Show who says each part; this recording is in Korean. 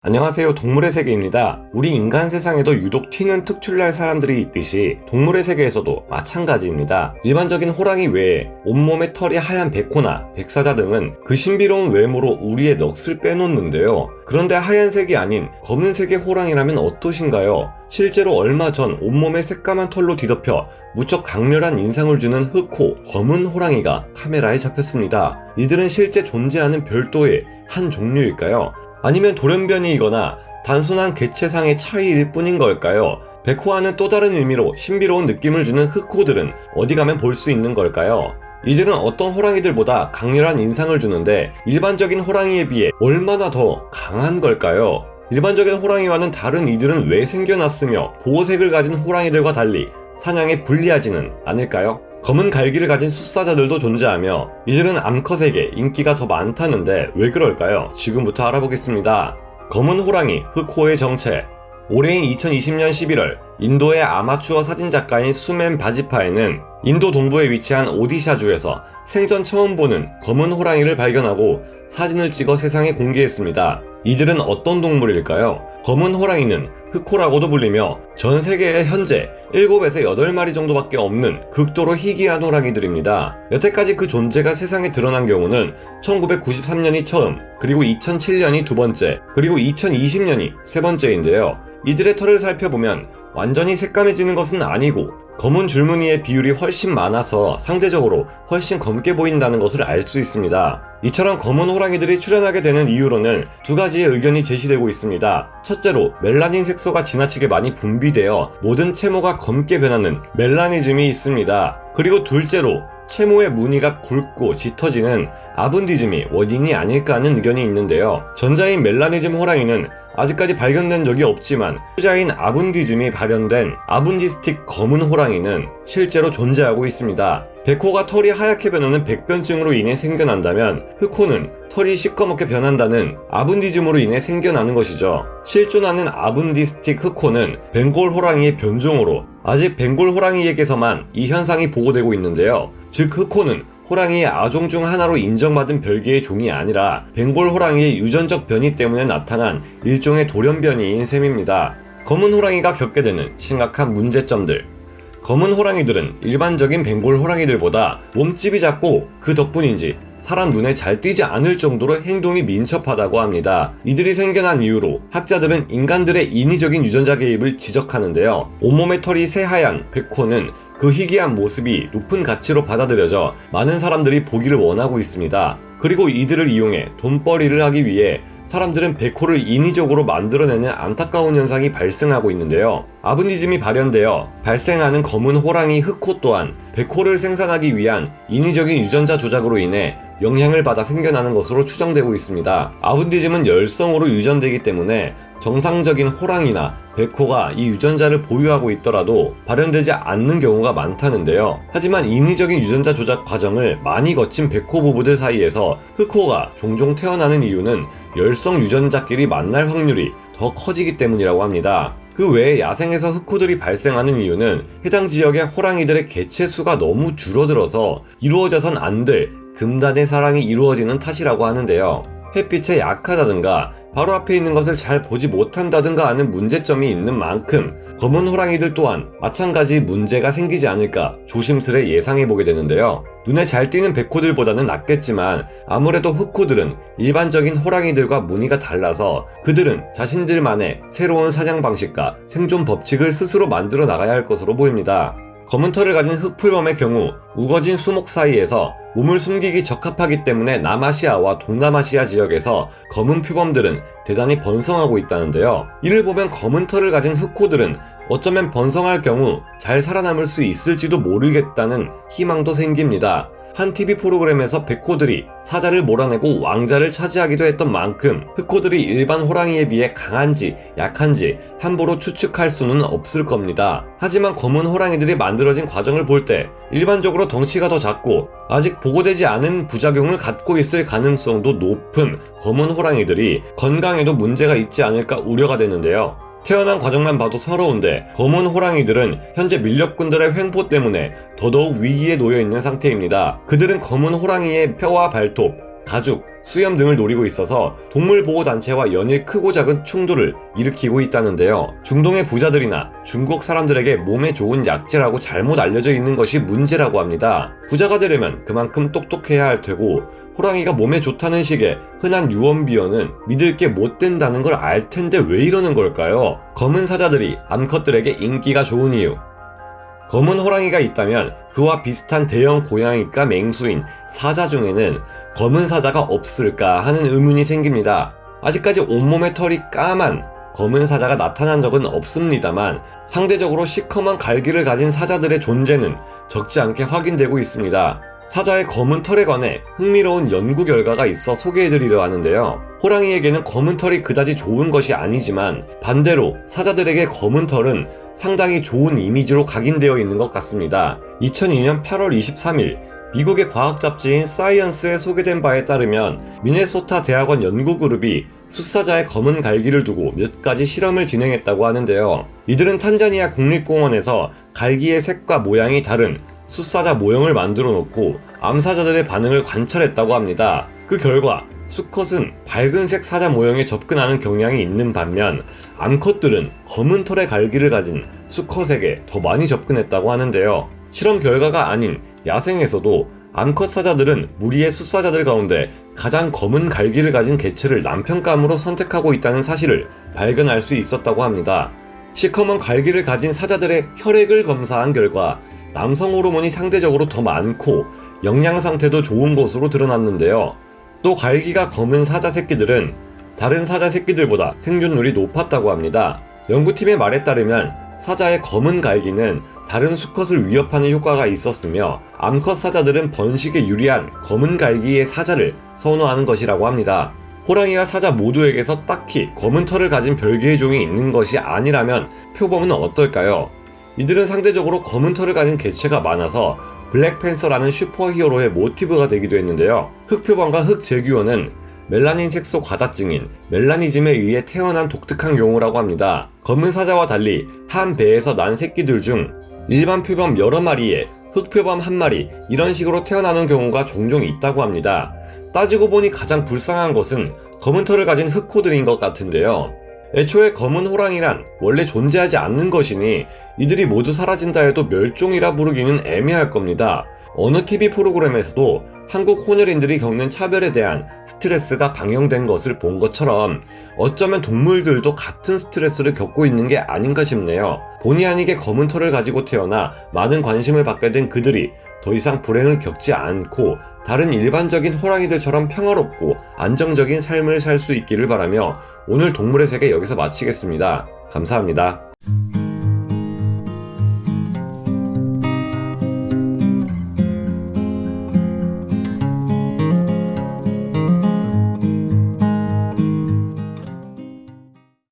Speaker 1: 안녕하세요. 동물의 세계입니다. 우리 인간 세상에도 유독 튀는 특출날 사람들이 있듯이 동물의 세계에서도 마찬가지입니다. 일반적인 호랑이 외에 온몸에 털이 하얀 백호나 백사자 등은 그 신비로운 외모로 우리의 넋을 빼놓는데요. 그런데 하얀색이 아닌 검은색의 호랑이라면 어떠신가요? 실제로 얼마 전 온몸에 새까만 털로 뒤덮여 무척 강렬한 인상을 주는 흑호, 검은 호랑이가 카메라에 잡혔습니다. 이들은 실제 존재하는 별도의 한 종류일까요? 아니면 돌연변이이거나 단순한 개체상의 차이일 뿐인 걸까요? 백호와는 또 다른 의미로 신비로운 느낌을 주는 흑호들은 어디 가면 볼 수 있는 걸까요? 이들은 어떤 호랑이들보다 강렬한 인상을 주는데 일반적인 호랑이에 비해 얼마나 더 강한 걸까요? 일반적인 호랑이와는 다른 이들은 왜 생겨났으며 보호색을 가진 호랑이들과 달리 사냥에 불리하지는 않을까요? 검은 갈기를 가진 숫사자들도 존재하며 이들은 암컷에게 인기가 더 많다는데 왜 그럴까요? 지금부터 알아보겠습니다. 검은 호랑이 흑호의 정체. 올해인 2020년 11월 인도의 아마추어 사진작가인 수멘 바지파에는 인도 동부에 위치한 오디샤주에서 생전 처음 보는 검은 호랑이를 발견하고 사진을 찍어 세상에 공개했습니다. 이들은 어떤 동물일까요? 검은 호랑이는 흑호라고도 불리며 전 세계에 현재 7에서 8마리 정도밖에 없는 극도로 희귀한 호랑이들입니다. 여태까지 그 존재가 세상에 드러난 경우는 1993년이 처음, 그리고 2007년이 두 번째, 그리고 2020년이 세 번째인데요. 이들의 털을 살펴보면 완전히 새까매지는 것은 아니고 검은 줄무늬의 비율이 훨씬 많아서 상대적으로 훨씬 검게 보인다는 것을 알 수 있습니다. 이처럼 검은 호랑이들이 출현하게 되는 이유로는 두 가지의 의견이 제시되고 있습니다. 첫째로 멜라닌 색소가 지나치게 많이 분비되어 모든 채모가 검게 변하는 멜라니즘이 있습니다. 그리고 둘째로 채모의 무늬가 굵고 짙어지는 아븐디즘이 원인이 아닐까 하는 의견이 있는데요. 전자인 멜라니즘 호랑이는 아직까지 발견된 적이 없지만 후자인 아븐디즘이 발현된 아븐디스틱 검은 호랑이는 실제로 존재하고 있습니다. 백호가 털이 하얗게 변하는 백변증으로 인해 생겨난다면 흑호는 털이 시꺼멓게 변한다는 아븐디즘으로 인해 생겨나는 것이죠. 실존하는 아븐디스틱 흑호는 벵골 호랑이의 변종으로 아직 벵골 호랑이에게서만 이 현상이 보고되고 있는데요. 즉 흑호는 호랑이의 아종 중 하나로 인정받은 별개의 종이 아니라 벵골 호랑이의 유전적 변이 때문에 나타난 일종의 돌연변이인 셈입니다. 검은 호랑이가 겪게 되는 심각한 문제점들. 검은 호랑이들은 일반적인 벵골 호랑이들보다 몸집이 작고 그 덕분인지 사람 눈에 잘 띄지 않을 정도로 행동이 민첩하다고 합니다. 이들이 생겨난 이유로 학자들은 인간들의 인위적인 유전자 개입을 지적하는데요. 온몸의 털이 새하얀 백호는 그 희귀한 모습이 높은 가치로 받아들여져 많은 사람들이 보기를 원하고 있습니다. 그리고 이들을 이용해 돈벌이를 하기 위해 사람들은 백호를 인위적으로 만들어내는 안타까운 현상이 발생하고 있는데요. 아븐디즘이 발현되어 발생하는 검은 호랑이 흑호 또한 백호를 생산하기 위한 인위적인 유전자 조작으로 인해 영향을 받아 생겨나는 것으로 추정되고 있습니다. 아븐디즘은 열성으로 유전되기 때문에 정상적인 호랑이나 백호가 이 유전자를 보유하고 있더라도 발현되지 않는 경우가 많다는데요. 하지만 인위적인 유전자 조작 과정을 많이 거친 백호 부부들 사이에서 흑호가 종종 태어나는 이유는 열성 유전자끼리 만날 확률이 더 커지기 때문이라고 합니다. 그 외에 야생에서 흑호들이 발생하는 이유는 해당 지역의 호랑이들의 개체 수가 너무 줄어들어서 이루어져선 안 될 금단의 사랑이 이루어지는 탓이라고 하는데요. 햇빛에 약하다든가 바로 앞에 있는 것을 잘 보지 못한다든가 하는 문제점이 있는 만큼 검은 호랑이들 또한 마찬가지 문제가 생기지 않을까 조심스레 예상해보게 되는데요. 눈에 잘 띄는 백호들보다는 낫겠지만 아무래도 흑호들은 일반적인 호랑이들과 무늬가 달라서 그들은 자신들만의 새로운 사냥 방식과 생존 법칙을 스스로 만들어 나가야 할 것으로 보입니다. 검은 털을 가진 흑풀범의 경우 우거진 수목 사이에서 몸을 숨기기 적합하기 때문에 남아시아와 동남아시아 지역에서 검은 표범들은 대단히 번성하고 있다는데요. 이를 보면 검은 털을 가진 흑호들은 어쩌면 번성할 경우 잘 살아남을 수 있을지도 모르겠다는 희망도 생깁니다. 한 TV 프로그램에서 백호들이 사자를 몰아내고 왕자를 차지하기도 했던 만큼 흑호들이 일반 호랑이에 비해 강한지 약한지 함부로 추측할 수는 없을 겁니다. 하지만 검은 호랑이들이 만들어진 과정을 볼 때 일반적으로 덩치가 더 작고 아직 보고되지 않은 부작용을 갖고 있을 가능성도 높은 검은 호랑이들이 건강에도 문제가 있지 않을까 우려가 되는데요. 태어난 과정만 봐도 서러운데 검은 호랑이들은 현재 밀렵꾼들의 횡포 때문에 더더욱 위기에 놓여 있는 상태입니다. 그들은 검은 호랑이의 뼈와 발톱, 가죽, 수염 등을 노리고 있어서 동물보호단체와 연일 크고 작은 충돌을 일으키고 있다는데요. 중동의 부자들이나 중국 사람들에게 몸에 좋은 약재라고 잘못 알려져 있는 것이 문제라고 합니다. 부자가 되려면 그만큼 똑똑해야 할 테고 호랑이가 몸에 좋다는 식의 흔한 유언비어는 믿을 게 못 된다는 걸 알 텐데 왜 이러는 걸까요? 검은 사자들이 암컷들에게 인기가 좋은 이유. 검은 호랑이가 있다면 그와 비슷한 대형 고양이과 맹수인 사자 중에는 검은 사자가 없을까 하는 의문이 생깁니다. 아직까지 온몸에 털이 까만 검은 사자가 나타난 적은 없습니다만 상대적으로 시커먼 갈기를 가진 사자들의 존재는 적지 않게 확인되고 있습니다. 사자의 검은 털에 관해 흥미로운 연구 결과가 있어 소개해드리려 하는데요. 호랑이에게는 검은 털이 그다지 좋은 것이 아니지만 반대로 사자들에게 검은 털은 상당히 좋은 이미지로 각인되어 있는 것 같습니다. 2002년 8월 23일 미국의 과학 잡지인 사이언스에 소개된 바에 따르면 미네소타 대학원 연구그룹이 숫사자의 검은 갈기를 두고 몇 가지 실험을 진행했다고 하는데요. 이들은 탄자니아 국립공원에서 갈기의 색과 모양이 다른 숫사자 모형을 만들어 놓고 암사자들의 반응을 관찰했다고 합니다. 그 결과 수컷은 밝은색 사자 모형에 접근하는 경향이 있는 반면 암컷들은 검은 털의 갈기를 가진 수컷에게 더 많이 접근했다고 하는데요. 실험 결과가 아닌 야생에서도 암컷 사자들은 무리의 숫사자들 가운데 가장 검은 갈기를 가진 개체를 남편감으로 선택하고 있다는 사실을 발견할 수 있었다고 합니다. 시커먼 갈기를 가진 사자들의 혈액을 검사한 결과 남성 호르몬이 상대적으로 더 많고 영양 상태도 좋은 것으로 드러났는데요. 또 갈기가 검은 사자 새끼들은 다른 사자 새끼들보다 생존율이 높았다고 합니다. 연구팀의 말에 따르면 사자의 검은 갈기는 다른 수컷을 위협하는 효과가 있었으며 암컷 사자들은 번식에 유리한 검은 갈기의 사자를 선호하는 것이라고 합니다. 호랑이와 사자 모두에게서 딱히 검은 털을 가진 별개의 종이 있는 것이 아니라면 표범은 어떨까요? 이들은 상대적으로 검은 털을 가진 개체가 많아서 블랙팬서라는 슈퍼히어로의 모티브가 되기도 했는데요. 흑표범과 흑제규어는 멜라닌 색소 과다증인 멜라니즘에 의해 태어난 독특한 경우라고 합니다. 검은 사자와 달리 한 배에서 난 새끼들 중 일반 표범 여러 마리에 흑표범 한 마리 이런 식으로 태어나는 경우가 종종 있다고 합니다. 따지고 보니 가장 불쌍한 것은 검은 털을 가진 흑호들인 것 같은데요. 애초에 검은 호랑이란 원래 존재하지 않는 것이니 이들이 모두 사라진다 해도 멸종이라 부르기는 애매할 겁니다. 어느 TV 프로그램에서도 한국 혼혈인들이 겪는 차별에 대한 스트레스가 방영된 것을 본 것처럼 어쩌면 동물들도 같은 스트레스를 겪고 있는 게 아닌가 싶네요. 본의 아니게 검은 털을 가지고 태어나 많은 관심을 받게 된 그들이 더 이상 불행을 겪지 않고 다른 일반적인 호랑이들처럼 평화롭고 안정적인 삶을 살 수 있기를 바라며 오늘 동물의 세계 여기서 마치겠습니다. 감사합니다.